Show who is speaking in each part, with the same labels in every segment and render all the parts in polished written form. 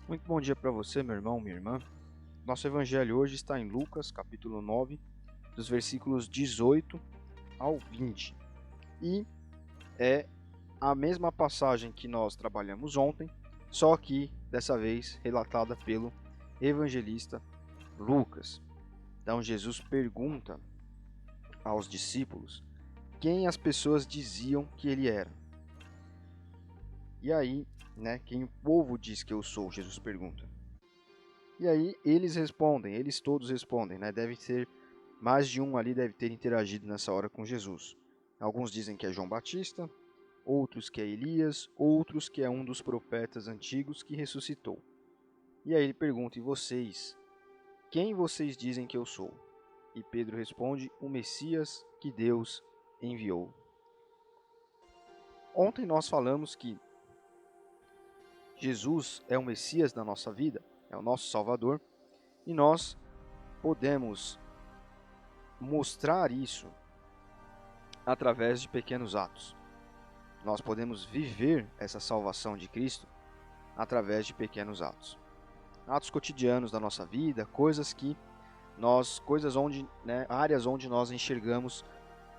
Speaker 1: Muito bom dia para você, meu irmão, minha irmã. Nosso evangelho hoje está em Lucas, capítulo 9, dos versículos 18 ao 20. E é a mesma passagem que nós trabalhamos ontem, só que dessa vez relatada pelo evangelista Lucas. Então Jesus pergunta aos discípulos quem as pessoas diziam que ele era. E aí, quem o povo diz que eu sou? Jesus pergunta. E aí eles todos respondem, Deve ser mais de um ali deve ter interagido nessa hora com Jesus. Alguns dizem que é João Batista, outros que é Elias, outros que é um dos profetas antigos que ressuscitou. E aí ele pergunta: "E vocês? Quem vocês dizem que eu sou?" E Pedro responde: "O Messias que Deus enviou." Ontem nós falamos que Jesus é o Messias da nossa vida, é o nosso Salvador, e nós podemos mostrar isso através de pequenos atos. Nós podemos viver essa salvação de Cristo através de pequenos atos. Atos cotidianos da nossa vida, áreas onde nós enxergamos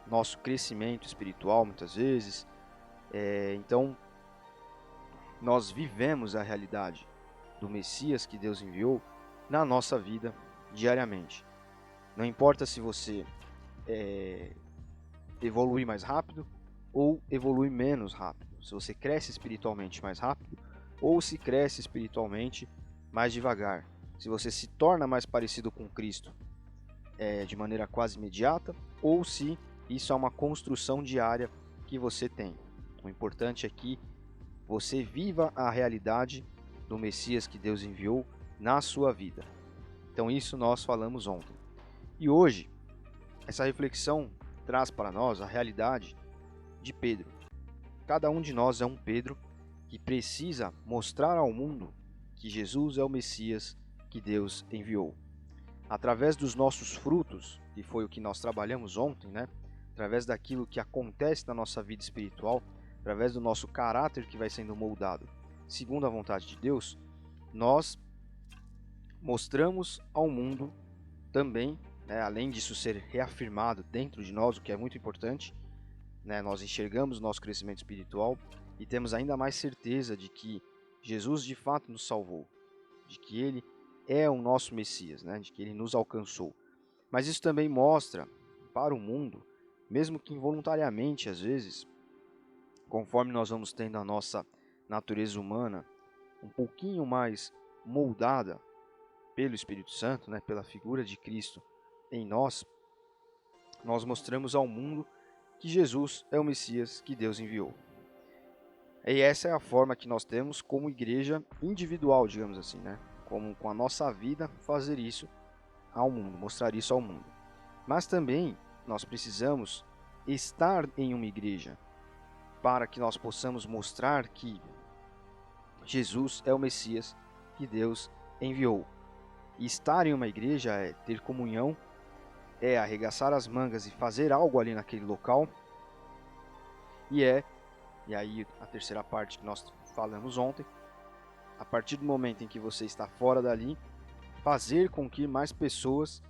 Speaker 1: nosso crescimento espiritual muitas vezes. Então, nós vivemos a realidade do Messias que Deus enviou na nossa vida diariamente. Não importa se você evolui mais rápido ou evolui menos rápido. Se você cresce espiritualmente mais rápido ou se cresce espiritualmente mais devagar. Se você se torna mais parecido com Cristo de maneira quase imediata ou se isso é uma construção diária que você tem. O importante é que você viva a realidade do Messias que Deus enviou na sua vida. Então isso nós falamos ontem. E hoje, essa reflexão traz para nós a realidade de Pedro. Cada um de nós é um Pedro que precisa mostrar ao mundo que Jesus é o Messias que Deus enviou. Através dos nossos frutos, que foi o que nós trabalhamos ontem, através daquilo que acontece na nossa vida espiritual, através do nosso caráter que vai sendo moldado segundo a vontade de Deus, nós mostramos ao mundo também, além disso ser reafirmado dentro de nós, o que é muito importante, nós enxergamos nosso crescimento espiritual e temos ainda mais certeza de que Jesus de fato nos salvou, de que Ele é o nosso Messias, de que Ele nos alcançou. Mas isso também mostra para o mundo, mesmo que involuntariamente às vezes, conforme nós vamos tendo a nossa natureza humana um pouquinho mais moldada pelo Espírito Santo, pela figura de Cristo em nós, nós mostramos ao mundo que Jesus é o Messias que Deus enviou. E essa é a forma que nós temos como igreja individual, digamos assim, como com a nossa vida fazer isso ao mundo, mostrar isso ao mundo. Mas também nós precisamos estar em uma igreja para que nós possamos mostrar que Jesus é o Messias que Deus enviou. E estar em uma igreja é ter comunhão, é arregaçar as mangas e fazer algo ali naquele local. E aí a terceira parte que nós falamos ontem, a partir do momento em que você está fora dali, fazer com que mais pessoas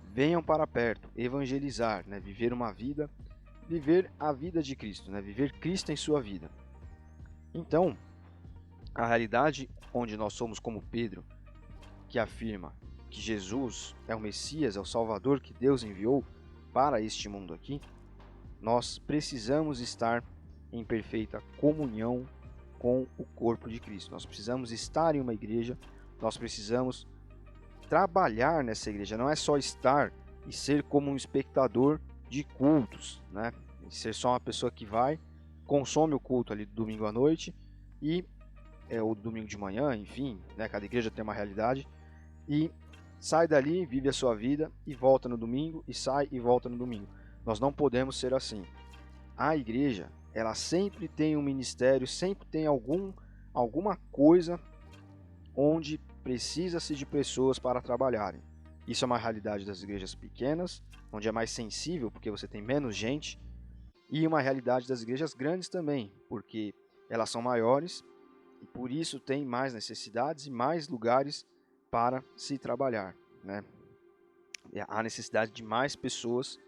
Speaker 1: venham para perto, evangelizar, viver a vida de Cristo, viver Cristo em sua vida. Então, a realidade onde nós somos como Pedro, que afirma que Jesus é o Messias, é o Salvador que Deus enviou para este mundo aqui, nós precisamos estar em perfeita comunhão com o corpo de Cristo. Nós precisamos estar em uma igreja, nós precisamos trabalhar nessa igreja. Não é só estar e ser como um espectador de cultos, E ser só uma pessoa que vai, consome o culto ali do domingo à noite ou do domingo de manhã, enfim, cada igreja tem uma realidade, e sai dali, vive a sua vida e volta no domingo, e sai e volta no domingo. Nós não podemos ser assim. A igreja, ela sempre tem um ministério, sempre tem alguma coisa onde precisa-se de pessoas para trabalharem. Isso é uma realidade das igrejas pequenas, onde é mais sensível, porque você tem menos gente, e uma realidade das igrejas grandes também, porque elas são maiores E por isso tem mais necessidades e mais lugares para se trabalhar, né? Há necessidade de mais pessoas,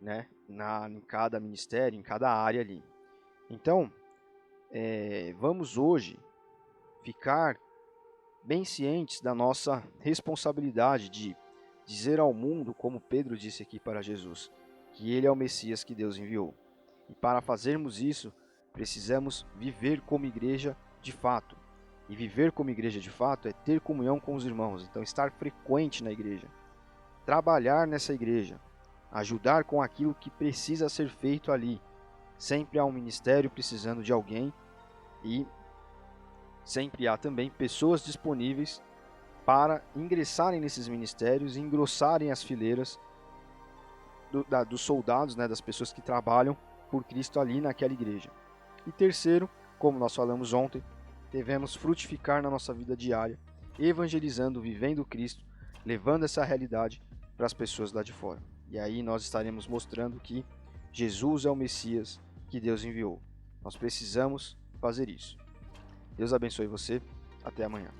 Speaker 1: né, em cada ministério, em cada área ali. Então, vamos hoje ficar bem cientes da nossa responsabilidade de dizer ao mundo, como Pedro disse aqui para Jesus, que ele é o Messias que Deus enviou. E para fazermos isso, precisamos viver como igreja de fato. E viver como igreja de fato é ter comunhão com os irmãos, então estar frequente na igreja, trabalhar nessa igreja, ajudar com aquilo que precisa ser feito ali. Sempre há um ministério precisando de alguém e sempre há também pessoas disponíveis para ingressarem nesses ministérios e engrossarem as fileiras dos soldados, né, das pessoas que trabalham por Cristo ali naquela igreja. E terceiro, como nós falamos ontem, devemos frutificar na nossa vida diária, evangelizando, vivendo Cristo, levando essa realidade para as pessoas lá de fora. E aí nós estaremos mostrando que Jesus é o Messias que Deus enviou. Nós precisamos fazer isso. Deus abençoe você. Até amanhã.